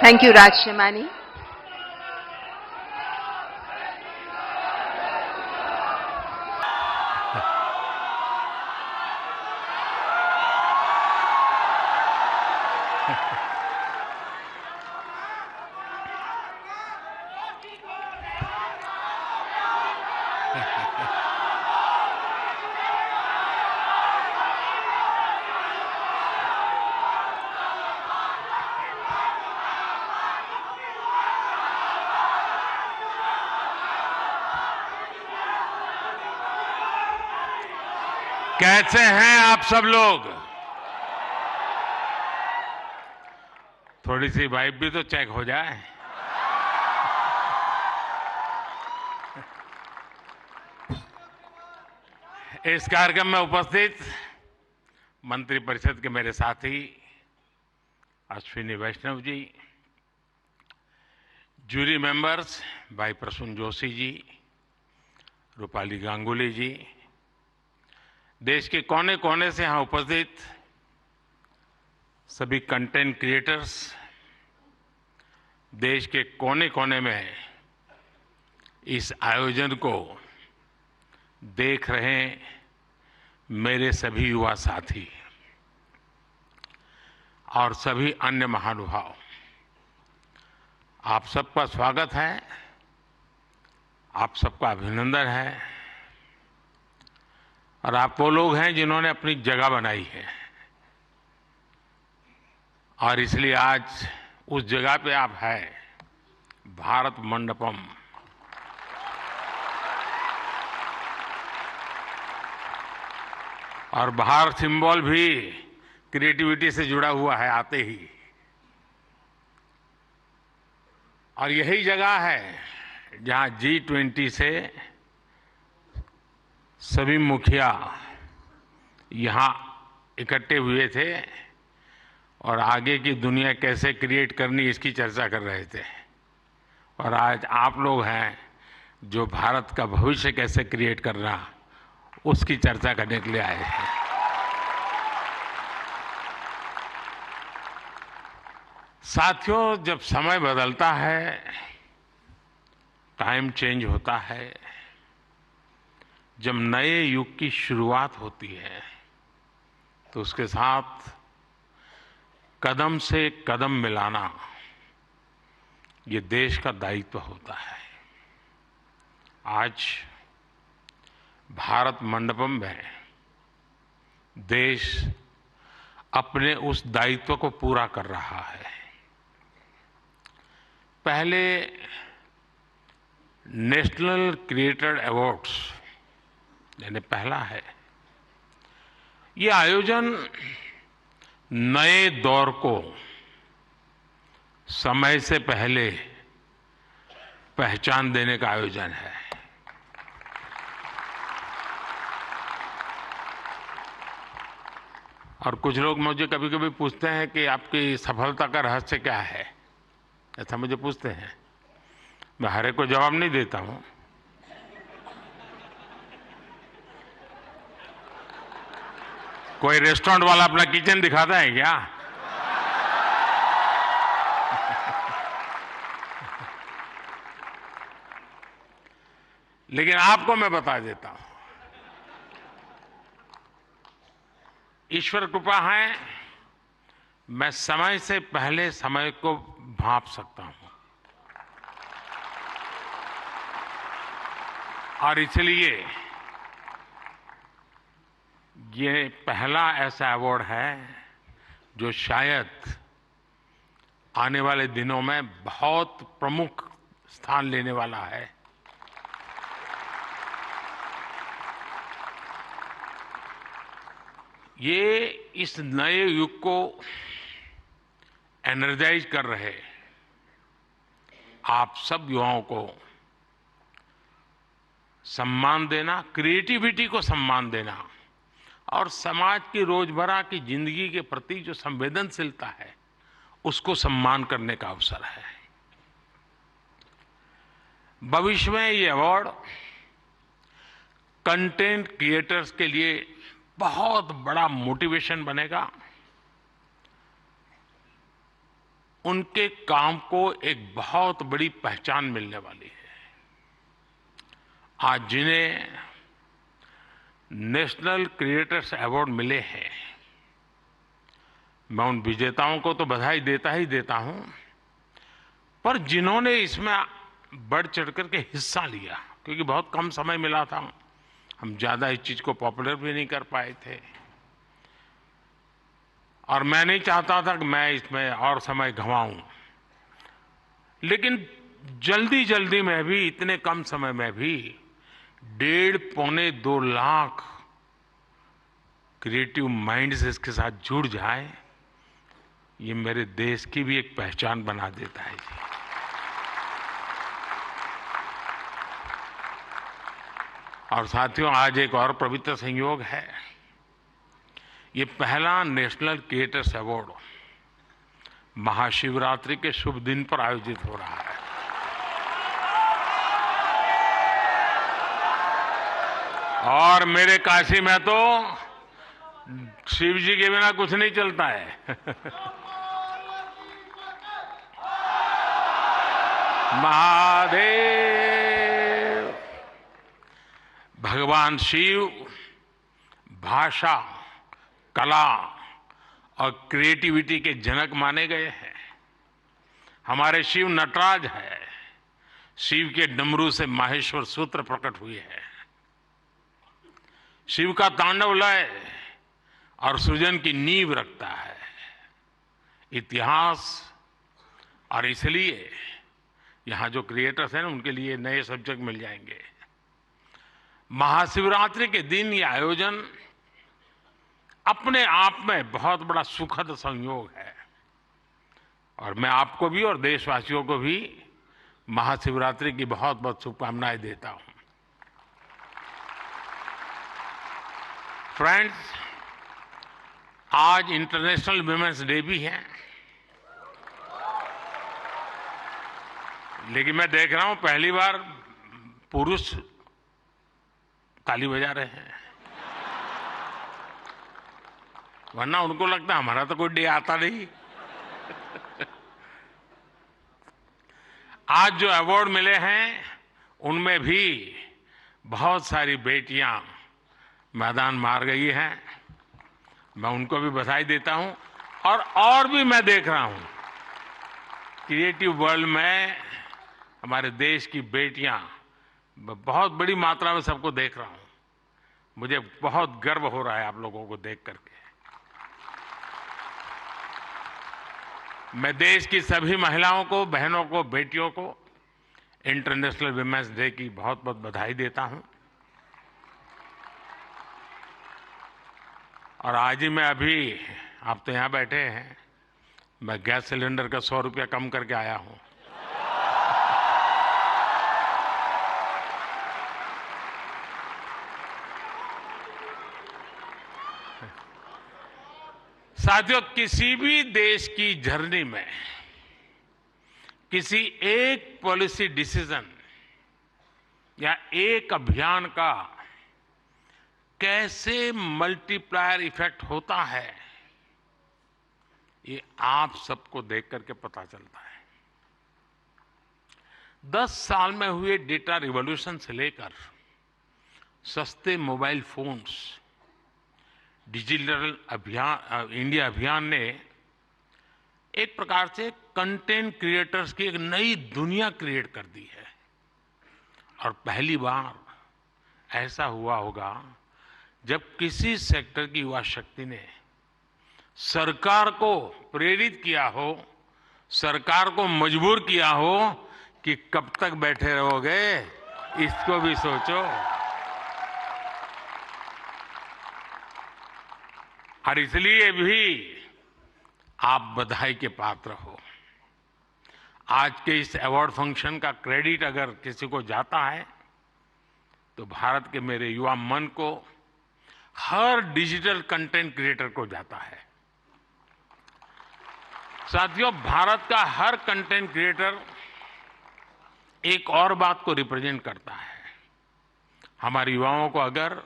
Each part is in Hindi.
Thank you, Raj Shemani. कैसे हैं आप सब लोग? थोड़ी सी वाइब भी तो चेक हो जाए। इस कार्यक्रम में उपस्थित मंत्रिपरिषद के मेरे साथी अश्विनी वैष्णव जी, जूरी मेंबर्स भाई प्रसून जोशी जी, रूपाली गांगुली जी, देश के कोने कोने से यहां उपस्थित सभी कंटेंट क्रिएटर्स, देश के कोने कोने में इस आयोजन को देख रहे मेरे सभी युवा साथी और सभी अन्य महानुभाव, आप सबका स्वागत है, आप सबका अभिनंदन है। और आप वो लोग हैं जिन्होंने अपनी जगह बनाई है और इसलिए आज उस जगह पे आप हैं, भारत मंडपम। और बाहर सिंबल भी क्रिएटिविटी से जुड़ा हुआ है आते ही। और यही जगह है जहां G20 से सभी मुखिया यहां इकट्ठे हुए थे और आगे की दुनिया कैसे क्रिएट करनी इसकी चर्चा कर रहे थे। और आज आप लोग हैं जो भारत का भविष्य कैसे क्रिएट करना उसकी चर्चा करने के लिए आए हैं। साथियों, जब समय बदलता है, टाइम चेंज होता है, जब नए युग की शुरुआत होती है तो उसके साथ कदम से कदम मिलाना ये देश का दायित्व होता है। आज भारत मंडपम में देश अपने उस दायित्व को पूरा कर रहा है। पहले नेशनल क्रिएटर अवार्ड्स यानी पहला है, ये आयोजन नए दौर को समय से पहले पहचान देने का आयोजन है। और कुछ लोग मुझे कभी कभी पूछते हैं कि आपकी सफलता का रहस्य क्या है, ऐसा मुझे पूछते हैं। मैं हर एक को जवाब नहीं देता हूं। कोई रेस्टोरेंट वाला अपना किचन दिखाता है क्या? लेकिन आपको मैं बता देता हूं, ईश्वर कृपा है, मैं समय से पहले समय को भांप सकता हूं। और इसलिए ये पहला ऐसा अवार्ड है जो शायद आने वाले दिनों में बहुत प्रमुख स्थान लेने वाला है। ये इस नए युग को एनर्जाइज कर रहे आप सब युवाओं को सम्मान देना, क्रिएटिविटी को सम्मान देना और समाज की रोजमर्रा की जिंदगी के प्रति जो संवेदनशीलता है उसको सम्मान करने का अवसर है। भविष्य में ये अवार्ड कंटेंट क्रिएटर्स के लिए बहुत बड़ा मोटिवेशन बनेगा। उनके काम को एक बहुत बड़ी पहचान मिलने वाली है। आज जिन्हें नेशनल क्रिएटर्स अवार्ड मिले हैं, मैं उन विजेताओं को तो बधाई देता ही देता हूं, पर जिन्होंने इसमें बढ़ चढ़ करके हिस्सा लिया, क्योंकि बहुत कम समय मिला था, हम ज्यादा इस चीज को पॉपुलर भी नहीं कर पाए थे, और मैं नहीं चाहता था कि मैं इसमें और समय गंवाऊं, लेकिन जल्दी जल्दी में भी, इतने कम समय में भी 1.5-2 लाख क्रिएटिव माइंड्स इसके साथ जुड़ जाए, ये मेरे देश की भी एक पहचान बना देता है जी। और साथियों, आज एक और पवित्र संयोग है। ये पहला नेशनल क्रिएटर्स अवार्ड महाशिवरात्रि के शुभ दिन पर आयोजित हो रहा है। और मेरे काशी में तो शिव जी के बिना कुछ नहीं चलता है। महादेव। भगवान शिव भाषा, कला और क्रिएटिविटी के जनक माने गए हैं। हमारे शिव नटराज है। शिव के डमरू से माहेश्वर सूत्र प्रकट हुए हैं। शिव का तांडव लय और सृजन की नींव रखता है इतिहास। और इसलिए यहां जो क्रिएटर्स हैं, उनके लिए नए सब्जेक्ट मिल जाएंगे। महाशिवरात्रि के दिन ये आयोजन अपने आप में बहुत बड़ा सुखद संयोग है, और मैं आपको भी और देशवासियों को भी महाशिवरात्रि की बहुत बहुत शुभकामनाएं देता हूं। फ्रेंड्स, आज इंटरनेशनल वुमेन्स डे भी है, लेकिन मैं देख रहा हूं पहली बार पुरुष ताली बजा रहे हैं, वरना उनको लगता है हमारा तो कोई डे आता नहीं। आज जो अवार्ड मिले हैं, उनमें भी बहुत सारी बेटियां मैदान मार गई हैं। मैं उनको भी बधाई देता हूं। और भी मैं देख रहा हूं क्रिएटिव वर्ल्ड में हमारे देश की बेटियां, बहुत बड़ी मात्रा में सबको देख रहा हूं। मुझे बहुत गर्व हो रहा है आप लोगों को देख करके। मैं देश की सभी महिलाओं को, बहनों को, बेटियों को इंटरनेशनल वुमेन्स डे की बहुत बहुत बधाई देता हूं। और आज ही मैं अभी, आप तो यहां बैठे हैं, मैं गैस सिलेंडर का 100 रुपया कम करके आया हूं। साथियों, किसी भी देश की जर्नी में किसी एक पॉलिसी डिसीजन या एक अभियान का कैसे मल्टीप्लायर इफेक्ट होता है, ये आप सबको देख करके पता चलता है। 10 साल में हुए डेटा रिवॉल्यूशन से लेकर सस्ते मोबाइल फोन्स, डिजिटल अभियान, इंडिया अभियान ने एक प्रकार से कंटेंट क्रिएटर्स की एक नई दुनिया क्रिएट कर दी है। और पहली बार ऐसा हुआ होगा जब किसी सेक्टर की युवा शक्ति ने सरकार को प्रेरित किया हो, सरकार को मजबूर किया हो कि कब तक बैठे रहोगे, इसको भी सोचो। और इसलिए भी आप बधाई के पात्र हो। आज के इस अवार्ड फंक्शन का क्रेडिट अगर किसी को जाता है, तो भारत के मेरे युवा मन को, हर डिजिटल कंटेंट क्रिएटर को जाता है। साथियों, भारत का हर कंटेंट क्रिएटर एक और बात को रिप्रेजेंट करता है। हमारे युवाओं को अगर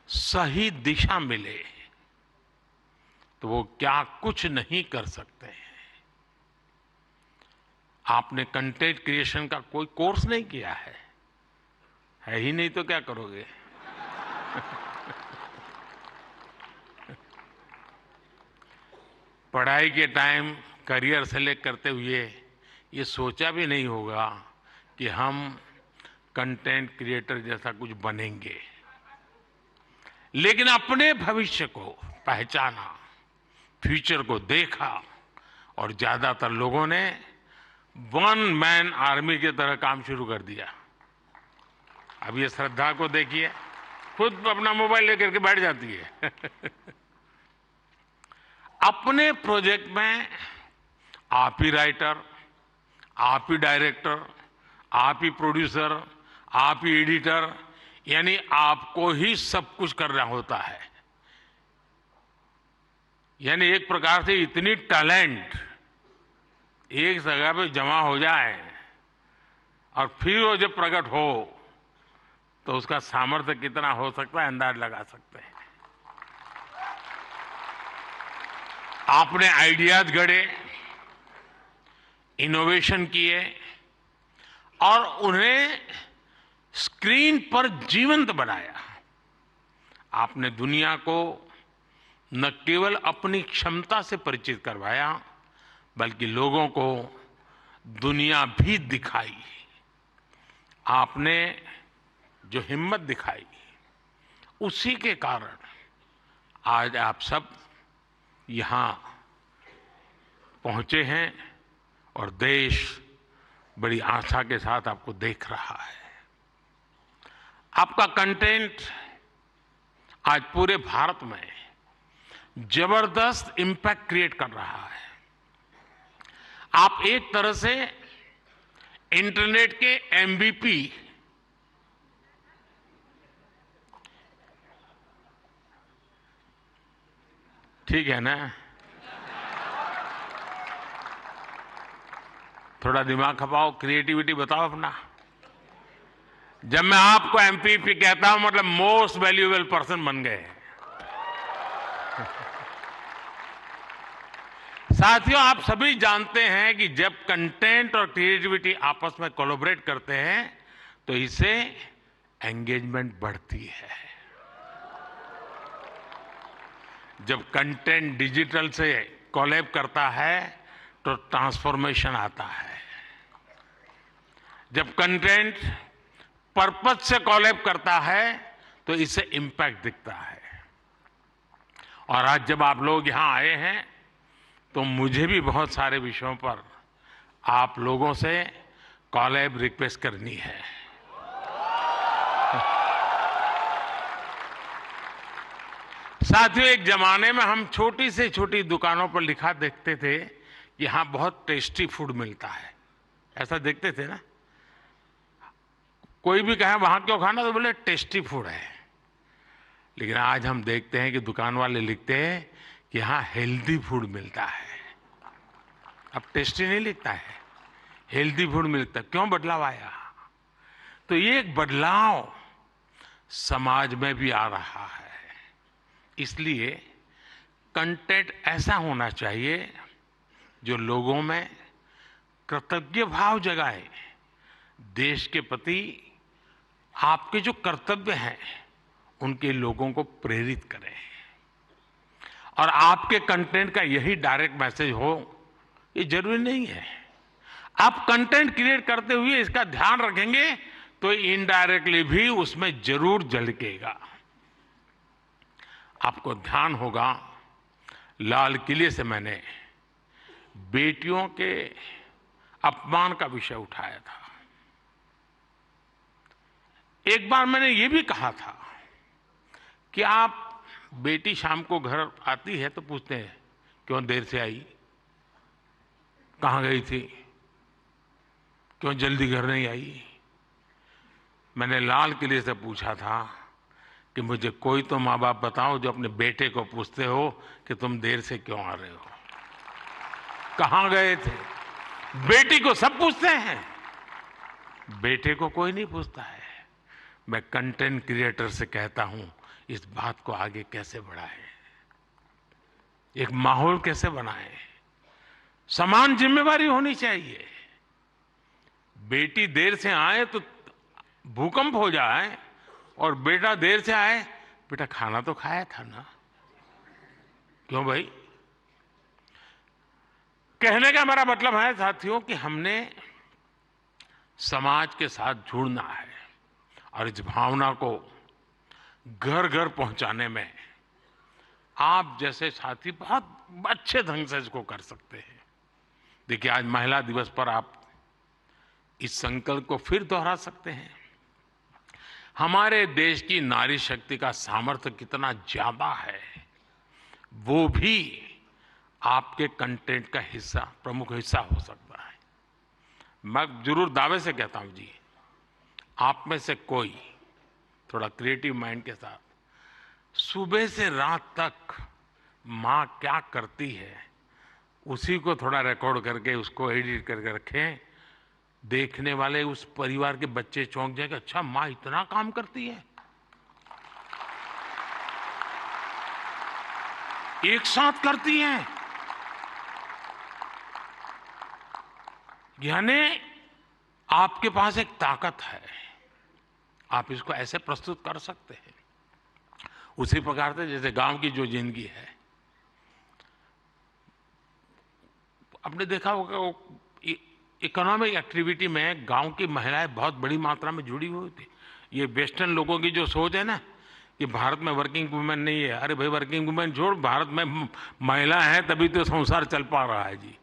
सही दिशा मिले तो वो क्या कुछ नहीं कर सकते हैं। आपने कंटेंट क्रिएशन का कोई कोर्स नहीं किया है ही नहीं तो क्या करोगे? पढ़ाई के टाइम करियर सेलेक्ट करते हुए ये सोचा भी नहीं होगा कि हम कंटेंट क्रिएटर जैसा कुछ बनेंगे, लेकिन अपने भविष्य को पहचाना, फ्यूचर को देखा और ज्यादातर लोगों ने वन मैन आर्मी की तरह काम शुरू कर दिया। अब ये श्रद्धा को देखिए, खुद अपना मोबाइल लेकर के बैठ जाती है। अपने प्रोजेक्ट में आप ही राइटर, आप ही डायरेक्टर, आप ही प्रोड्यूसर, आप ही एडिटर, यानी आपको ही सब कुछ करना होता है। यानी एक प्रकार से इतनी टैलेंट एक जगह पे जमा हो जाए और फिर वो जब प्रकट हो तो उसका सामर्थ्य कितना हो सकता है अंदाज लगा सकते हैं। आपने आइडियाज गढ़े, इनोवेशन किए और उन्हें स्क्रीन पर जीवंत बनाया। आपने दुनिया को न केवल अपनी क्षमता से परिचित करवाया, बल्कि लोगों को दुनिया भी दिखाई। आपने जो हिम्मत दिखाई, उसी के कारण आज आप सब यहां पहुंचे हैं और देश बड़ी आशा के साथ आपको देख रहा है। आपका कंटेंट आज पूरे भारत में जबरदस्त इंपैक्ट क्रिएट कर रहा है। आप एक तरह से इंटरनेट के एमवीपी, ठीक है ना? थोड़ा दिमाग खपाओ, क्रिएटिविटी बताओ अपना। जब मैं आपको एमपीपी कहता हूं मतलब मोस्ट वैल्यूएबल पर्सन बन गए। साथियों, आप सभी जानते हैं कि जब कंटेंट और क्रिएटिविटी आपस में कोलैबोरेट करते हैं तो इससे एंगेजमेंट बढ़ती है। जब कंटेंट डिजिटल से कोलैब करता है तो ट्रांसफॉर्मेशन आता है। जब कंटेंट पर्पस से कोलैब करता है तो इससे इंपैक्ट दिखता है। और आज जब आप लोग यहां आए हैं तो मुझे भी बहुत सारे विषयों पर आप लोगों से कोलैब रिक्वेस्ट करनी है। साथियों, एक जमाने में हम छोटी से छोटी दुकानों पर लिखा देखते थे कि यहां बहुत टेस्टी फूड मिलता है, ऐसा देखते थे ना। कोई भी कहे वहां क्यों खाना, तो बोले टेस्टी फूड है। लेकिन आज हम देखते हैं कि दुकान वाले लिखते हैं कि यहां हेल्दी फूड मिलता है। अब टेस्टी नहीं लिखता है, हेल्दी फूड मिलता है। क्यों बदलाव आया? तो ये एक बदलाव समाज में भी आ रहा है। इसलिए कंटेंट ऐसा होना चाहिए जो लोगों में कृतज्ञ भाव जगाए, देश के प्रति आपके जो कर्तव्य हैं उनके लोगों को प्रेरित करें। और आपके कंटेंट का यही डायरेक्ट मैसेज हो, ये जरूरी नहीं है। आप कंटेंट क्रिएट करते हुए इसका ध्यान रखेंगे तो इनडायरेक्टली भी उसमें जरूर झलकेगा। आपको ध्यान होगा, लाल किले से मैंने बेटियों के अपमान का विषय उठाया था। एक बार मैंने ये भी कहा था कि आप बेटी शाम को घर आती है तो पूछते हैं क्यों देर से आई, कहां गई थी, क्यों जल्दी घर नहीं आई। मैंने लाल किले से पूछा था कि मुझे कोई तो माँ बाप बताओ जो अपने बेटे को पूछते हो कि तुम देर से क्यों आ रहे हो, कहां गए थे। बेटी को सब पूछते हैं, बेटे को कोई नहीं पूछता है। मैं कंटेंट क्रिएटर से कहता हूं इस बात को आगे कैसे बढ़ाएं, एक माहौल कैसे बनाएं। समान जिम्मेवारी होनी चाहिए। बेटी देर से आए तो भूकंप हो जाए और बेटा देर से आए, बेटा खाना तो खाया था ना। क्यों भाई? कहने का हमारा मतलब है साथियों कि हमने समाज के साथ जुड़ना है और इस भावना को घर घर पहुंचाने में आप जैसे साथी बहुत अच्छे ढंग से इसको कर सकते हैं। देखिए, आज महिला दिवस पर आप इस संकल्प को फिर दोहरा सकते हैं। हमारे देश की नारी शक्ति का सामर्थ्य कितना ज्यादा है, वो भी आपके कंटेंट का हिस्सा, प्रमुख हिस्सा हो सकता है। मैं जरूर दावे से कहता हूं जी, आप में से कोई थोड़ा क्रिएटिव माइंड के साथ सुबह से रात तक माँ क्या करती है उसी को थोड़ा रिकॉर्ड करके उसको एडिट करके रखें। देखने वाले उस परिवार के बच्चे चौंक जाएंगे, अच्छा माँ इतना काम करती है। एक साथ करती हैं, यानी आपके पास एक ताकत है, आप इसको ऐसे प्रस्तुत कर सकते हैं। उसी प्रकार से जैसे गांव की जो जिंदगी है, आपने देखा होगा इकोनॉमिक एक्टिविटी में गांव की महिलाएं बहुत बड़ी मात्रा में जुड़ी हुई थी। ये वेस्टर्न लोगों की जो सोच है ना कि भारत में वर्किंग वुमेन नहीं है, अरे भाई वर्किंग वुमेन छोड़, भारत में महिला है तभी तो संसार चल पा रहा है जी।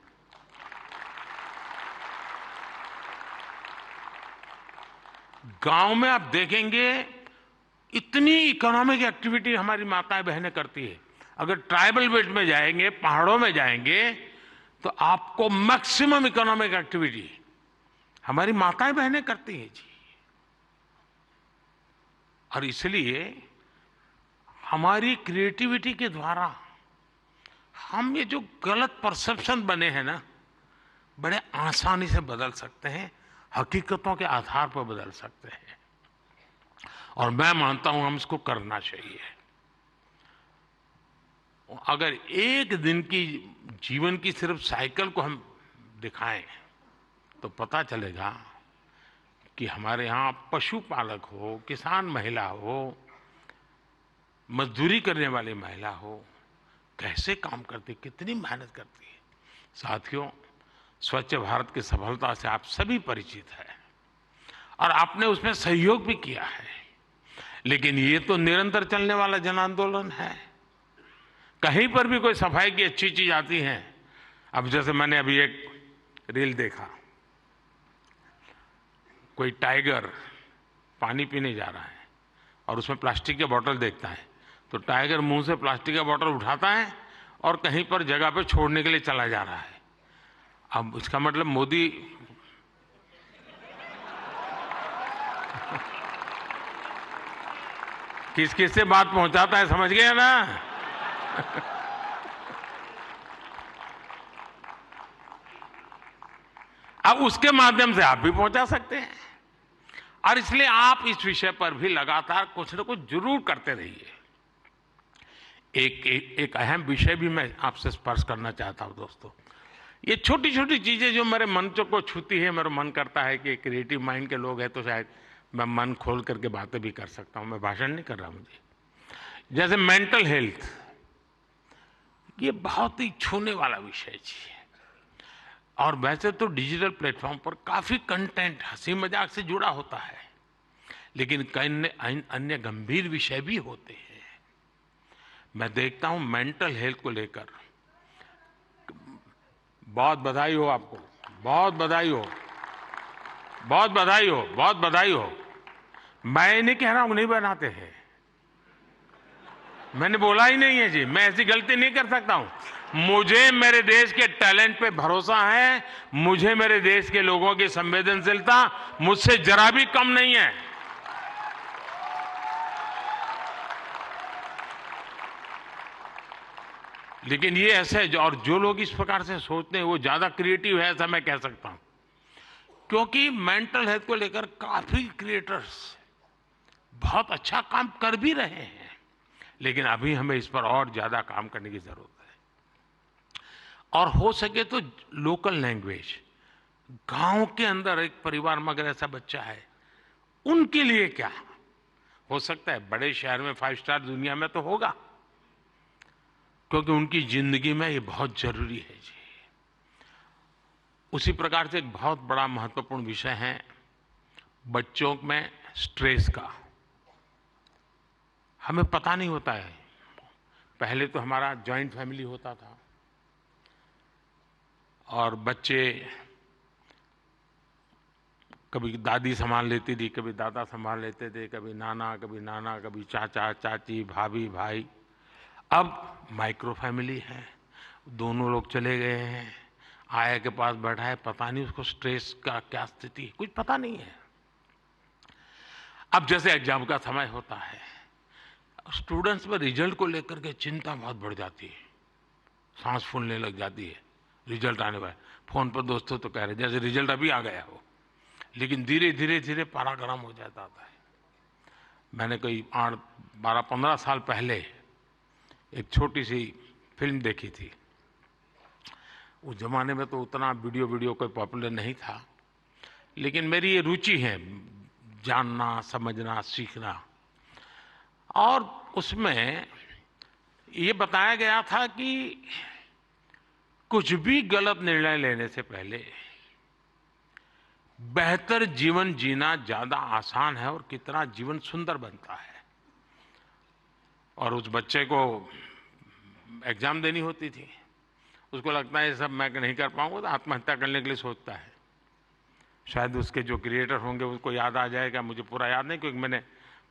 गांव में आप देखेंगे इतनी इकोनॉमिक एक्टिविटी हमारी माताएं बहनें करती है। अगर ट्राइबल बेल्ट में जाएंगे, पहाड़ों में जाएंगे, तो आपको मैक्सिमम इकोनॉमिक एक्टिविटी हमारी माताएं बहनें करती हैं जी। और इसलिए हमारी क्रिएटिविटी के द्वारा हम ये जो गलत परसेप्शन बने हैं ना, बड़े आसानी से बदल सकते हैं, हकीकतों के आधार पर बदल सकते हैं। और मैं मानता हूं हम इसको करना चाहिए। अगर एक दिन की जीवन की सिर्फ साइकिल को हम दिखाएं तो पता चलेगा कि हमारे यहाँ पशुपालक हो, किसान महिला हो, मजदूरी करने वाली महिला हो, कैसे काम करती, कितनी मेहनत करती है। साथियों, स्वच्छ भारत की सफलता से आप सभी परिचित हैं और आपने उसमें सहयोग भी किया है, लेकिन ये तो निरंतर चलने वाला जन आंदोलन है। कहीं पर भी कोई सफाई की अच्छी चीज आती है, अब जैसे मैंने अभी एक रील देखा, कोई टाइगर पानी पीने जा रहा है और उसमें प्लास्टिक की बोतल देखता है, तो टाइगर मुंह से प्लास्टिक का बोतल उठाता है और कहीं पर जगह पे छोड़ने के लिए चला जा रहा है। अब इसका मतलब मोदी किस किस से बात पहुंचाता है, समझ गए ना? अब उसके माध्यम से आप भी पहुंचा सकते हैं। और इसलिए आप इस विषय पर भी लगातार कुछ न कुछ जरूर करते रहिए। एक अहम विषय भी मैं आपसे स्पर्श करना चाहता हूं दोस्तों। ये छोटी छोटी चीजें जो मेरे मन को छूती है, मेरा मन करता है कि क्रिएटिव माइंड के लोग हैं तो शायद मैं मन खोल करके बातें भी कर सकता हूं। मैं भाषण नहीं कर रहा मुझे। जैसे मेंटल हेल्थ, ये बहुत ही छूने वाला विषय जी। और वैसे तो डिजिटल प्लेटफॉर्म पर काफी कंटेंट हंसी मजाक से जुड़ा होता है, लेकिन कई अन्य गंभीर विषय भी होते हैं। मैं देखता हूं मेंटल हेल्थ को लेकर, बहुत बधाई हो आपको, बहुत बधाई हो, बहुत बधाई हो, बहुत बधाई हो। मैं नहीं कह रहा हूं नहीं बनाते हैं, मैंने बोला ही नहीं है जी, मैं ऐसी गलती नहीं कर सकता हूं। मुझे मेरे देश के टैलेंट पे भरोसा है, मुझे मेरे देश के लोगों की संवेदनशीलता मुझसे जरा भी कम नहीं है। लेकिन ये ऐसे और जो लोग इस प्रकार से सोचते हैं वो ज्यादा क्रिएटिव है, ऐसा मैं कह सकता हूं। क्योंकि मेंटल हेल्थ को लेकर काफी क्रिएटर्स बहुत अच्छा काम कर भी रहे हैं, लेकिन अभी हमें इस पर और ज्यादा काम करने की जरूरत है। और हो सके तो लोकल लैंग्वेज, गांव के अंदर एक परिवार में अगर ऐसा बच्चा है, उनके लिए क्या हो सकता है? बड़े शहर में 5 स्टार दुनिया में तो होगा, क्योंकि उनकी जिंदगी में ये बहुत जरूरी है जी। उसी प्रकार से एक बहुत बड़ा महत्वपूर्ण विषय है बच्चों में स्ट्रेस का। हमें पता नहीं होता है, पहले तो हमारा जॉइंट फैमिली होता था और बच्चे कभी दादी संभाल लेती थी, कभी दादा संभाल लेते थे, कभी नाना, कभी चाचा चाची, भाभी भाई। अब माइक्रो फैमिली है, दोनों लोग चले गए हैं, आया के पास बैठा है, पता नहीं उसको स्ट्रेस का क्या स्थिति है, कुछ पता नहीं है। अब जैसे एग्जाम का समय होता है, स्टूडेंट्स में रिजल्ट को लेकर के चिंता बहुत बढ़ जाती है, सांस फूलने लग जाती है। रिजल्ट आने पर फोन पर दोस्तों तो कह रहे जैसे रिजल्ट अभी आ गया हो, लेकिन धीरे धीरे धीरे पारा गर्म हो जाता है। मैंने कोई 12-15 साल पहले एक छोटी सी फिल्म देखी थी। उस जमाने में तो उतना वीडियो कोई पॉपुलर नहीं था, लेकिन मेरी ये रुचि है जानना, समझना, सीखना। और उसमें ये बताया गया था कि कुछ भी गलत निर्णय लेने से पहले बेहतर जीवन जीना ज्यादा आसान है और कितना जीवन सुंदर बनता है। और उस बच्चे को एग्जाम देनी होती थी, उसको लगता है ये सब मैं नहीं कर पाऊंगा, तो आत्महत्या करने के लिए सोचता है। शायद उसके जो क्रिएटर होंगे उसको याद आ जाएगा, मुझे पूरा याद नहीं, क्योंकि मैंने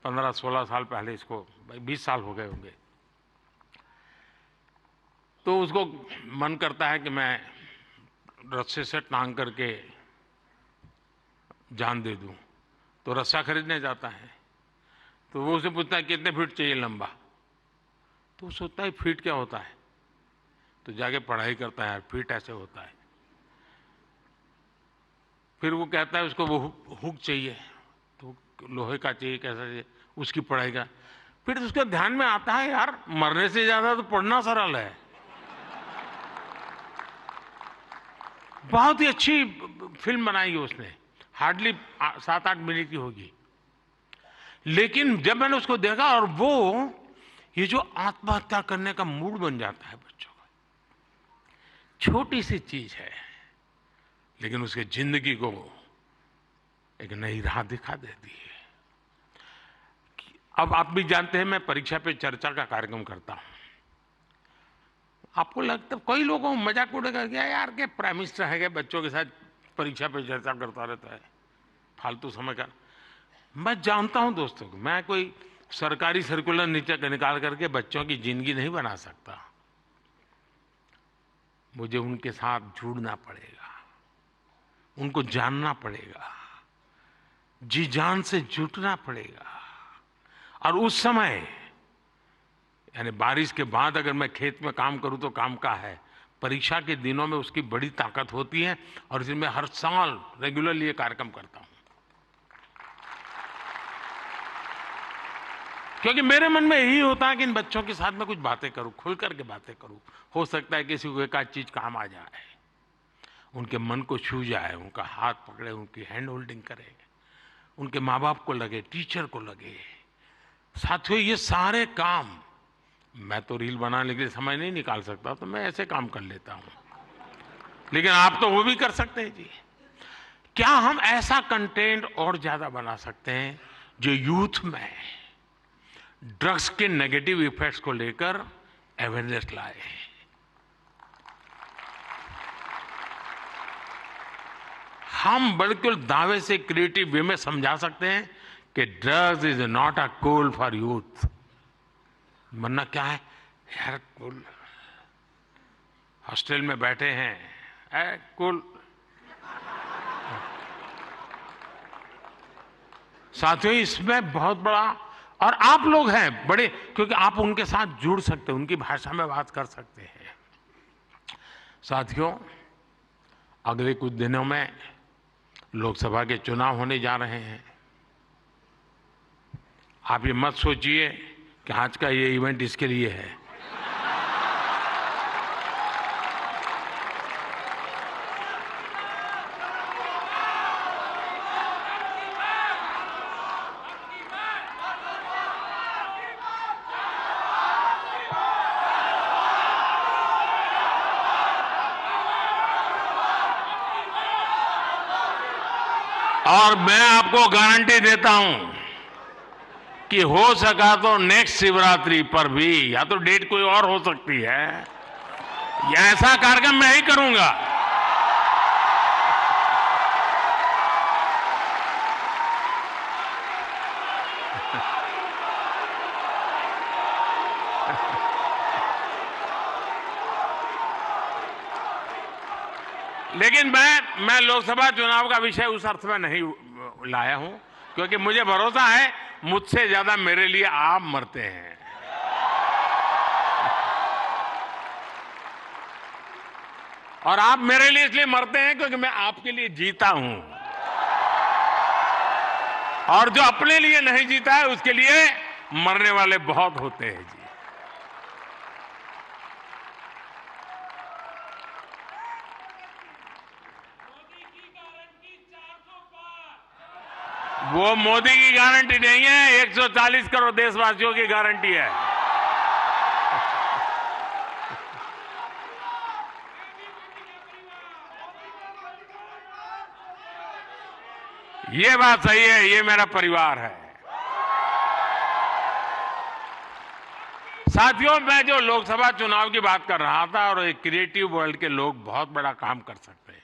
15-16 साल पहले इसको, 20 साल हो गए होंगे। तो उसको मन करता है कि मैं रस्से से टांग करके जान दे दूं, तो रस्सा खरीदने जाता है। तो वो उसे पूछता है कितने फीट चाहिए लंबा, तो वो सोचता है फीट क्या होता है, तो जाके पढ़ाई करता है, फीट ऐसे होता है। फिर वो कहता है उसको वो हुक चाहिए, तो लोहे का चाहिए, कैसा चाहिए, उसकी पढ़ाई का। फिर उसके ध्यान में आता है यार मरने से ज्यादा तो पढ़ना सरल है। बहुत ही अच्छी फिल्म बनाई है उसने, हार्डली 7-8 मिनट की होगी। लेकिन जब मैंने उसको देखा, और वो ये जो आत्महत्या करने का मूड बन जाता है बच्चों का, छोटी सी चीज है लेकिन उसके जिंदगी को एक नई राह दिखा देती है। अब आप भी जानते हैं मैं परीक्षा पे चर्चा का कार्यक्रम करता हूं। आपको लगता है कई लोगों को मजाक उड़ेगा गया यार के प्राइम मिनिस्टर है, बच्चों के साथ परीक्षा पे चर्चा करता रहता है, फालतू समय का। मैं जानता हूं दोस्तों को, मैं कोई सरकारी सर्कुलर नीचे निकाल करके बच्चों की जिंदगी नहीं बना सकता। मुझे उनके साथ जुड़ना पड़ेगा, उनको जानना पड़ेगा, जी जान से जुटना पड़ेगा। और उस समय यानी बारिश के बाद अगर मैं खेत में काम करूं तो काम का है, परीक्षा के दिनों में उसकी बड़ी ताकत होती है। और इसलिए मैं हर साल रेगुलरली ये कार्यक्रम करता हूं, क्योंकि मेरे मन में यही होता है कि इन बच्चों के साथ मैं कुछ बातें करूं, खुल करके बातें करूं। हो सकता है किसी को एक आध चीज काम आ जाए, उनके मन को छू जाए, उनका हाथ पकड़े, उनकी हैंड होल्डिंग करे, उनके माँ बाप को लगे, टीचर को लगे। साथियों ये सारे काम मैं तो रील बनाने के लिए समय नहीं निकाल सकता, तो मैं ऐसे काम कर लेता हूं, लेकिन आप तो वो भी कर सकते हैं जी। क्या हम ऐसा कंटेंट और ज्यादा बना सकते हैं जो यूथ में ड्रग्स के नेगेटिव इफेक्ट्स को लेकर अवेयरनेस लाए? हम बिल्कुल दावे से क्रिएटिव वे में समझा सकते हैं कि drugs is not a cool for youth. वरना क्या है यार, कूल हॉस्टल में बैठे हैं, कूल। साथियों इसमें बहुत बड़ा, और आप लोग हैं बड़े, क्योंकि आप उनके साथ जुड़ सकते हैं, उनकी भाषा में बात कर सकते हैं। साथियों अगले कुछ दिनों में लोकसभा के चुनाव होने जा रहे हैं। आप ये मत सोचिए कि आज का ये इवेंट इसके लिए है। और मैं आपको गारंटी देता हूं कि हो सका तो नेक्स्ट शिवरात्रि पर भी, या तो डेट कोई और हो सकती है, या ऐसा कार्यक्रम मैं ही करूंगा। लेकिन मैं लोकसभा चुनाव का विषय उस अर्थ में नहीं लाया हूं, क्योंकि मुझे भरोसा है मुझसे ज्यादा मेरे लिए आप मरते हैं। और आप मेरे लिए इसलिए मरते हैं क्योंकि मैं आपके लिए जीता हूं, और जो अपने लिए नहीं जीता है उसके लिए मरने वाले बहुत होते हैं जी। वो मोदी की गारंटी नहीं है, 140 करोड़ देशवासियों की गारंटी है। ये बात सही है, ये मेरा परिवार है। साथियों, मैं जो लोकसभा चुनाव की बात कर रहा था, और एक क्रिएटिव वर्ल्ड के लोग बहुत बड़ा काम कर सकते हैं।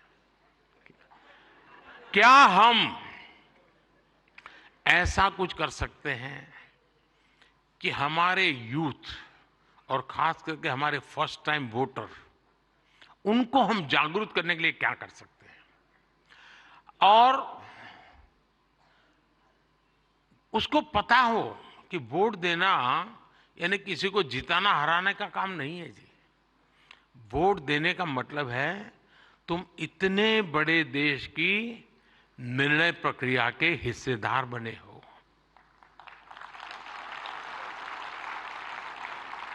क्या हम ऐसा कुछ कर सकते हैं कि हमारे यूथ और खास करके हमारे फर्स्ट टाइम वोटर, उनको हम जागरूक करने के लिए क्या कर सकते हैं, और उसको पता हो कि वोट देना यानी किसी को जिताना हराने का काम नहीं है जी। वोट देने का मतलब है तुम इतने बड़े देश की निर्णय प्रक्रिया के हिस्सेदार बने हो,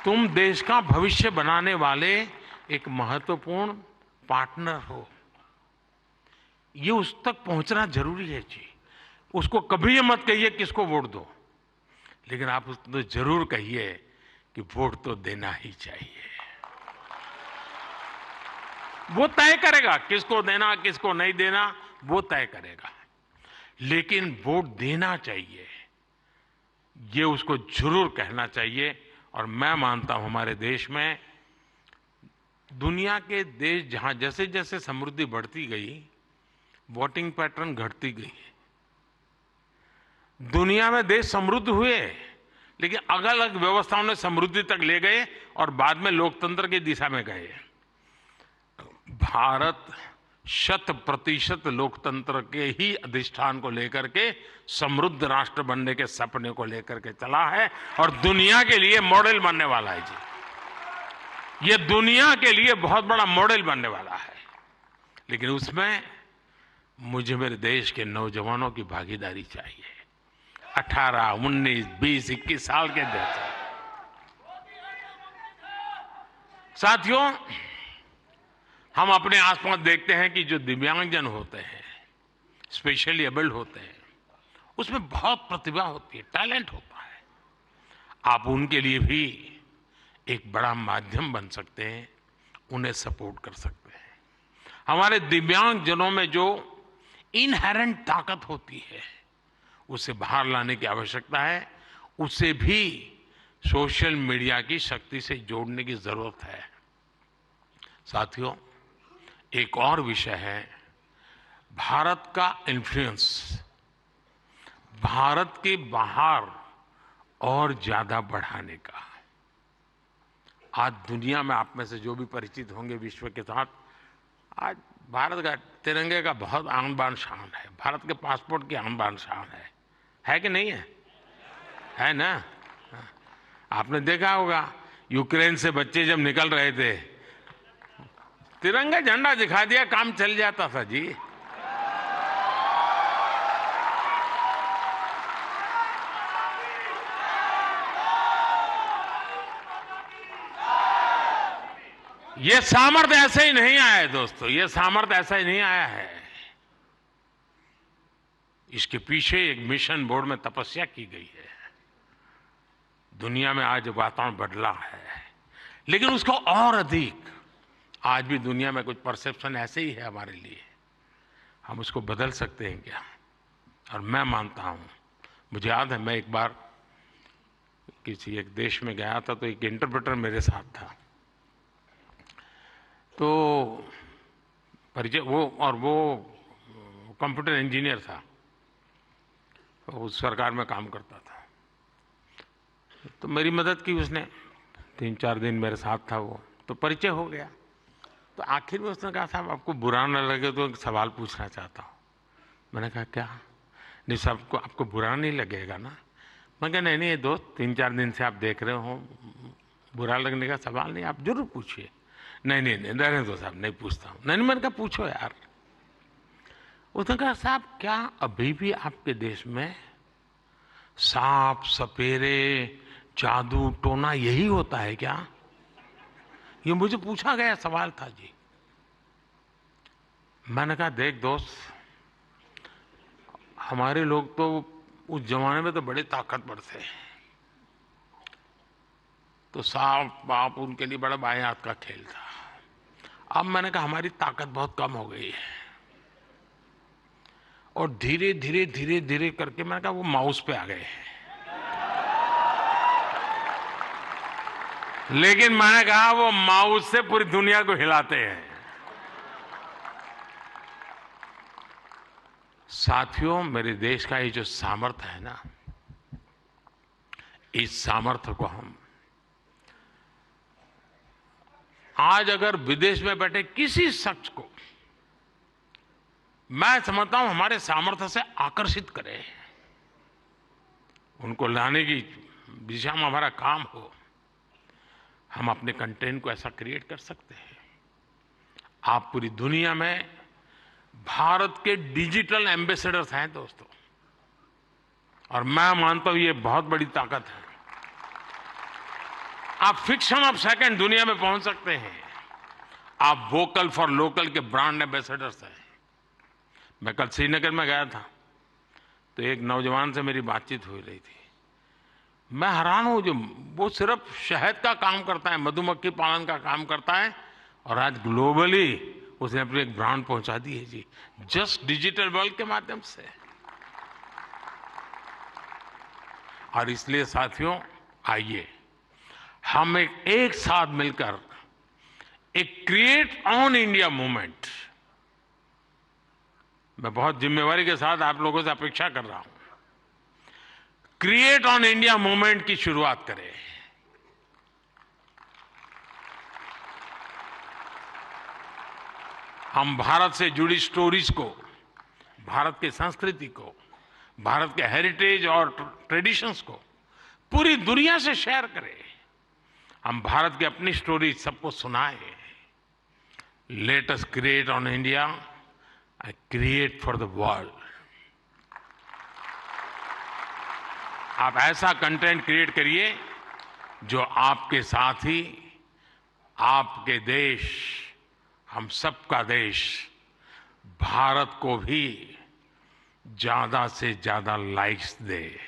तुम देश का भविष्य बनाने वाले एक महत्वपूर्ण पार्टनर हो। ये उस तक पहुंचना जरूरी है जी। उसको कभी ये मत कहिए किसको वोट दो, लेकिन आप उसको जरूर कहिए कि वोट तो देना ही चाहिए। वो तय करेगा किसको देना किसको नहीं देना, वो तय करेगा, लेकिन वोट देना चाहिए, ये उसको जरूर कहना चाहिए। और मैं मानता हूं हमारे देश में, दुनिया के देश जहां जैसे जैसे समृद्धि बढ़ती गई, वोटिंग पैटर्न घटती गई। दुनिया में देश समृद्ध हुए, लेकिन अलग अलग व्यवस्थाओं ने समृद्धि तक ले गए और बाद में लोकतंत्र की दिशा में गए। भारत 100% लोकतंत्र के ही अधिष्ठान को लेकर के समृद्ध राष्ट्र बनने के सपने को लेकर के चला है, और दुनिया के लिए मॉडल बनने वाला है जी। ये दुनिया के लिए बहुत बड़ा मॉडल बनने वाला है, लेकिन उसमें मुझे मेरे देश के नौजवानों की भागीदारी चाहिए। 18, 19, 20, 21 साल के जैसे साथियों, हम अपने आसपास देखते हैं कि जो दिव्यांगजन होते हैं, स्पेशली एबल्ड होते हैं, उसमें बहुत प्रतिभा होती है, टैलेंट होता है। आप उनके लिए भी एक बड़ा माध्यम बन सकते हैं, उन्हें सपोर्ट कर सकते हैं। हमारे दिव्यांगजनों में जो इनहेरेंट ताकत होती है, उसे बाहर लाने की आवश्यकता है। उसे भी सोशल मीडिया की शक्ति से जोड़ने की जरूरत है। साथियों, एक और विषय है भारत का इन्फ्लुएंस, भारत के बाहर और ज्यादा बढ़ाने का। आज दुनिया में आप में से जो भी परिचित होंगे विश्व के साथ, आज भारत का तिरंगे का बहुत आन बान शान है, भारत के पासपोर्ट की आन बान शान है कि नहीं है? है ना? आपने देखा होगा यूक्रेन से बच्चे जब निकल रहे थे, तिरंगा झंडा दिखा दिया, काम चल जाता था जी। ये सामर्थ्य ऐसे ही नहीं आया है दोस्तों, ये सामर्थ्य ऐसा ही नहीं आया है। इसके पीछे एक मिशन बोर्ड में तपस्या की गई है। दुनिया में आज वातावरण बदला है, लेकिन उसको और अधिक, आज भी दुनिया में कुछ परसेप्शन ऐसे ही है हमारे लिए, हम उसको बदल सकते हैं क्या? और मैं मानता हूं, मुझे याद है मैं एक बार किसी एक देश में गया था, तो एक इंटरप्रेटर मेरे साथ था। तो परिचय वो कंप्यूटर इंजीनियर था, तो उस सरकार में काम करता था। तो मेरी मदद की उसने, 3-4 दिन मेरे साथ था वो, तो परिचय हो गया। तो आखिर में उसने कहा, साहब आपको बुरा न लगे तो एक सवाल पूछना चाहता हूँ। मैंने कहा क्या? नहीं सबको आपको बुरा नहीं लगेगा ना? मैं कहा नहीं ये दोस्त, 3-4 दिन से आप देख रहे हो, बुरा लगने का सवाल नहीं, आप जरूर पूछिए। नहीं नहीं नहीं, रहने दो साहब, नहीं पूछता हूँ। नहीं मैंने कहा पूछो यार। उसने कहा साहब क्या अभी भी आपके देश में सांप सपेरे जादू टोना यही होता है क्या? ये मुझे पूछा गया सवाल था जी। मैंने कहा देख दोस्त, हमारे लोग तो उस जमाने में तो बड़े ताकतवर थे, तो सांप बाप उनके लिए बड़ा बाएं हाथ का खेल था। अब मैंने कहा हमारी ताकत बहुत कम हो गई है, और धीरे धीरे धीरे धीरे करके मैंने कहा वो माउस पे आ गए हैं। लेकिन मैंने कहा वो माउस से पूरी दुनिया को हिलाते हैं। साथियों, मेरे देश का ये जो सामर्थ्य है ना, इस सामर्थ्य को हम आज अगर विदेश में बैठे किसी शख्स को, मैं समझता हूं हमारे सामर्थ्य से आकर्षित करें, उनको लाने की दिशा में हमारा काम हो, हम अपने कंटेंट को ऐसा क्रिएट कर सकते हैं। आप पूरी दुनिया में भारत के डिजिटल एम्बेसडर्स हैं दोस्तों, और मैं मानता हूं ये बहुत बड़ी ताकत है। आप फ्रिक्शन ऑफ सेकंड दुनिया में पहुंच सकते हैं। आप वोकल फॉर लोकल के ब्रांड एम्बेसडर्स हैं। मैं कल श्रीनगर में गया था, तो एक नौजवान से मेरी बातचीत हो रही थी। मैं हैरान हूं, जो वो सिर्फ शहद का काम करता है, मधुमक्खी पालन का काम करता है, और आज ग्लोबली उसने अपनी एक ब्रांड पहुंचा दी है जी, जस्ट डिजिटल वर्ल्ड के माध्यम से। और इसलिए साथियों, आइए हम एक साथ मिलकर एक क्रिएट ऑन इंडिया मूवमेंट, मैं बहुत जिम्मेवारी के साथ आप लोगों से अपेक्षा कर रहा हूं, क्रिएट ऑन इंडिया मूवमेंट की शुरुआत करें। हम भारत से जुड़ी स्टोरीज को, भारत की संस्कृति को, भारत के हेरिटेज और ट्रेडिशंस को पूरी दुनिया से शेयर करें। हम भारत की अपनी स्टोरी सबको सुनाएं। Let us create on India and create for the world. आप ऐसा कंटेंट क्रिएट करिए जो आपके साथ ही आपके देश, हम सबका देश भारत को भी ज्यादा से ज्यादा लाइक्स दे।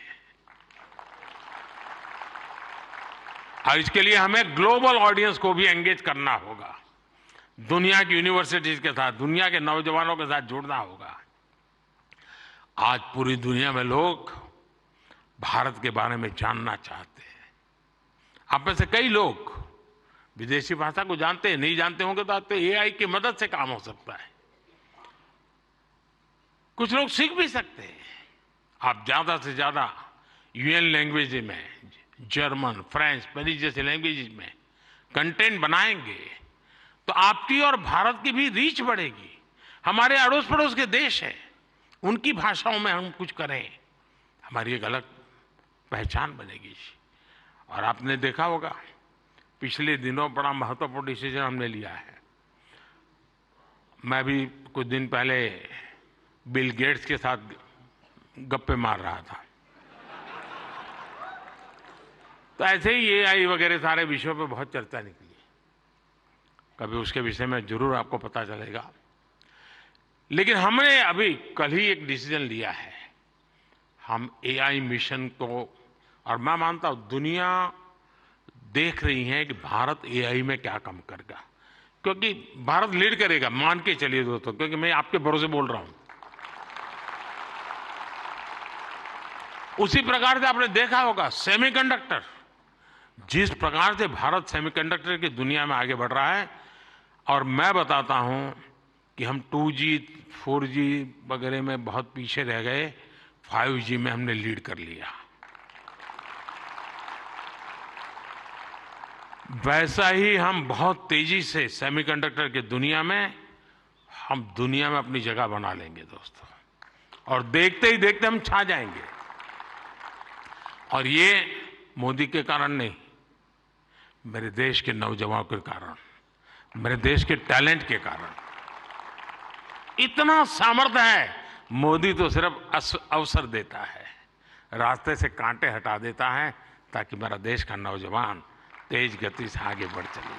और इसके लिए हमें ग्लोबल ऑडियंस को भी एंगेज करना होगा, दुनिया की यूनिवर्सिटीज के साथ, दुनिया के नौजवानों के साथ जुड़ना होगा। आज पूरी दुनिया में लोग भारत के बारे में जानना चाहते हैं। आप में से कई लोग विदेशी भाषा को जानते हैं, नहीं जानते होंगे तो आपको एआई की मदद से काम हो सकता है। कुछ लोग सीख भी सकते हैं। आप ज्यादा से ज्यादा यूएन लैंग्वेज में, जर्मन, फ्रेंच, स्पेनिश जैसे लैंग्वेज में कंटेंट बनाएंगे तो आपकी और भारत की भी रीच बढ़ेगी। हमारे अड़ोस पड़ोस के देश हैं, उनकी भाषाओं में हम कुछ करें, हमारी एक अलग पहचान बनेगी। और आपने देखा होगा पिछले दिनों बड़ा महत्वपूर्ण डिसीजन हमने लिया है। मैं भी कुछ दिन पहले बिल गेट्स के साथ गप्पे मार रहा था, तो ऐसे ही एआई वगैरह सारे विषयों पे बहुत चर्चा निकली। कभी उसके विषय में जरूर आपको पता चलेगा। लेकिन हमने अभी कल ही एक डिसीजन लिया है, हम एआई मिशन को, और मैं मानता हूं दुनिया देख रही है कि भारत एआई में क्या काम करेगा, क्योंकि भारत लीड करेगा, मान के चलिए दोस्तों, क्योंकि मैं आपके भरोसे बोल रहा हूं। उसी प्रकार से आपने देखा होगा सेमीकंडक्टर, जिस प्रकार से भारत सेमीकंडक्टर की दुनिया में आगे बढ़ रहा है, और मैं बताता हूं कि हम 2G 4G वगैरह में बहुत पीछे रह गए, 5G में हमने लीड कर लिया। वैसा ही हम बहुत तेजी से सेमीकंडक्टर की दुनिया में हम दुनिया में अपनी जगह बना लेंगे दोस्तों, और देखते ही देखते हम छा जाएंगे। और ये मोदी के कारण नहीं, मेरे देश के नौजवानों के कारण, मेरे देश के टैलेंट के कारण। इतना सामर्थ्य है। मोदी तो सिर्फ अवसर देता है, रास्ते से कांटे हटा देता है, ताकि मेरा देश का नौजवान तेज गति से आगे बढ़ चले।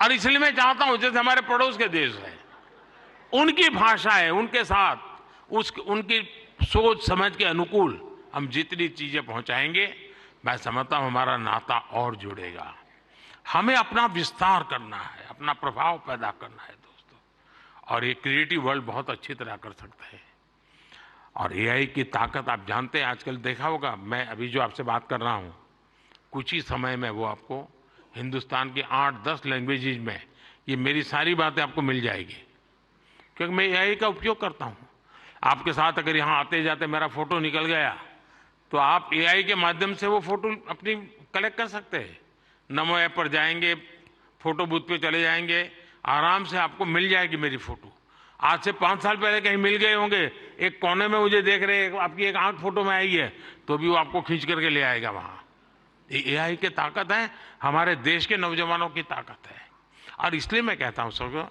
और इसलिए मैं चाहता हूं, जैसे हमारे पड़ोस के देश हैं, उनकी भाषा है, उनके साथ उनकी सोच समझ के अनुकूल हम जितनी चीजें पहुंचाएंगे, मैं समझता हूं हमारा नाता और जुड़ेगा। हमें अपना विस्तार करना है, अपना प्रभाव पैदा करना है दोस्तों, और ये क्रिएटिव वर्ल्ड बहुत अच्छी तरह कर सकता है। और एआई की ताकत आप जानते हैं, आजकल देखा होगा, मैं अभी जो आपसे बात कर रहा हूं, कुछ ही समय में वो आपको हिंदुस्तान की 8-10 लैंग्वेजेज में ये मेरी सारी बातें आपको मिल जाएगी, क्योंकि मैं एआई का उपयोग करता हूं। आपके साथ अगर यहाँ आते जाते मेरा फोटो निकल गया, तो आप एआई के माध्यम से वो फोटो अपनी कलेक्ट कर सकते हैं। नमो ऐप पर जाएंगे, फोटो बूथ पे चले जाएंगे, आराम से आपको मिल जाएगी मेरी फोटो। आज से 5 साल पहले कहीं मिल गए होंगे, एक कोने में मुझे देख रहे, आपकी एक आंख फोटो में आई है, तो भी वो आपको खींच करके ले आएगा वहां। ये एआई की ताकत है, हमारे देश के नौजवानों की ताकत है। और इसलिए मैं कहता हूं सबको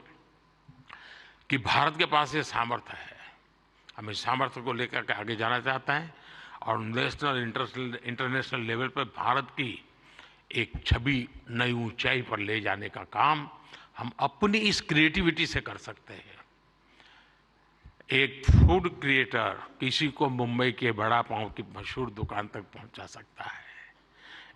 कि भारत के पास ये सामर्थ्य है, हम इस सामर्थ्य को लेकर के आगे जाना चाहते हैं, और नेशनल इंटरनेशनल लेवल पर भारत की एक छवि नई ऊंचाई पर ले जाने का काम हम अपनी इस क्रिएटिविटी से कर सकते हैं। एक फूड क्रिएटर किसी को मुंबई के बड़ा पाव की मशहूर दुकान तक पहुंचा सकता है।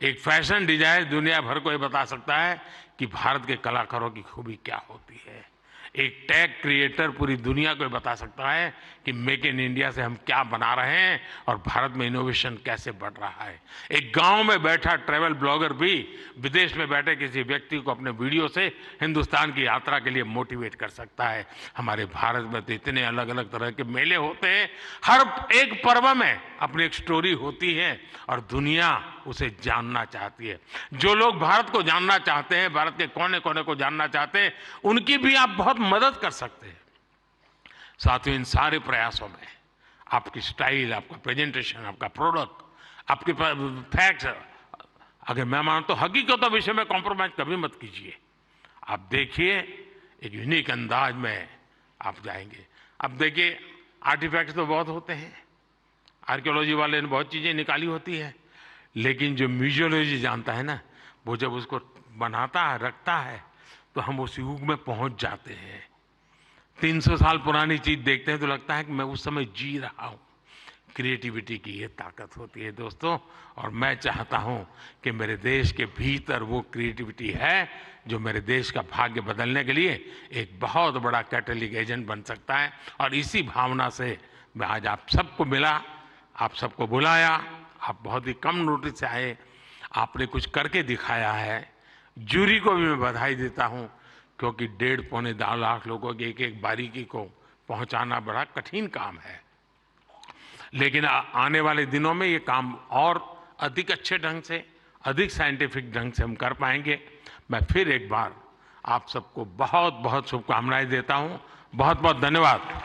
एक फैशन डिजाइनर दुनिया भर को ये बता सकता है कि भारत के कलाकारों की खूबी क्या होती है। एक टेक क्रिएटर पूरी दुनिया को बता सकता है कि मेक इन इंडिया से हम क्या बना रहे हैं और भारत में इनोवेशन कैसे बढ़ रहा है। एक गांव में बैठा ट्रैवल ब्लॉगर भी विदेश में बैठे किसी व्यक्ति को अपने वीडियो से हिंदुस्तान की यात्रा के लिए मोटिवेट कर सकता है। हमारे भारत में तो इतने अलग अलग तरह के मेले होते हैं, हर एक पर्व में अपनी एक स्टोरी होती है और दुनिया उसे जानना चाहती है। जो लोग भारत को जानना चाहते हैं, भारत के कोने कोने को जानना चाहते हैं, उनकी भी आप बहुत मदद कर सकते हैं। साथियों, इन सारे प्रयासों में आपकी स्टाइल, आपका प्रेजेंटेशन, आपका प्रोडक्ट, आपके फैक्ट्स, अगर मैं मानता हूं हकीकतों विषय में कॉम्प्रोमाइज कभी मत कीजिए। आप देखिए, एक यूनिक अंदाज में आप जाएंगे। अब देखिए, आर्टिफैक्ट्स तो बहुत होते हैं, आर्कियोलॉजी वाले ने बहुत चीजें निकाली होती है, लेकिन जो म्यूजियोलॉजी जानता है ना, वो जब उसको बनाता है, रखता है, तो हम उस युग में पहुंच जाते हैं। 300 साल पुरानी चीज देखते हैं तो लगता है कि मैं उस समय जी रहा हूं। क्रिएटिविटी की ये ताकत होती है दोस्तों, और मैं चाहता हूं कि मेरे देश के भीतर वो क्रिएटिविटी है जो मेरे देश का भाग्य बदलने के लिए एक बहुत बड़ा कैटलिक एजेंट बन सकता है। और इसी भावना से मैं आज आप सबको मिला, आप सबको बुलाया। आप बहुत ही कम नोटिस से आए, आपने कुछ करके दिखाया है। जूरी को भी मैं बधाई देता हूं, क्योंकि 1.5-2 लाख लोगों की एक एक बारीकी को पहुंचाना बड़ा कठिन काम है। लेकिन आने वाले दिनों में ये काम और अधिक अच्छे ढंग से, अधिक साइंटिफिक ढंग से हम कर पाएंगे। मैं फिर एक बार आप सबको बहुत बहुत शुभकामनाएं देता हूं। बहुत बहुत धन्यवाद।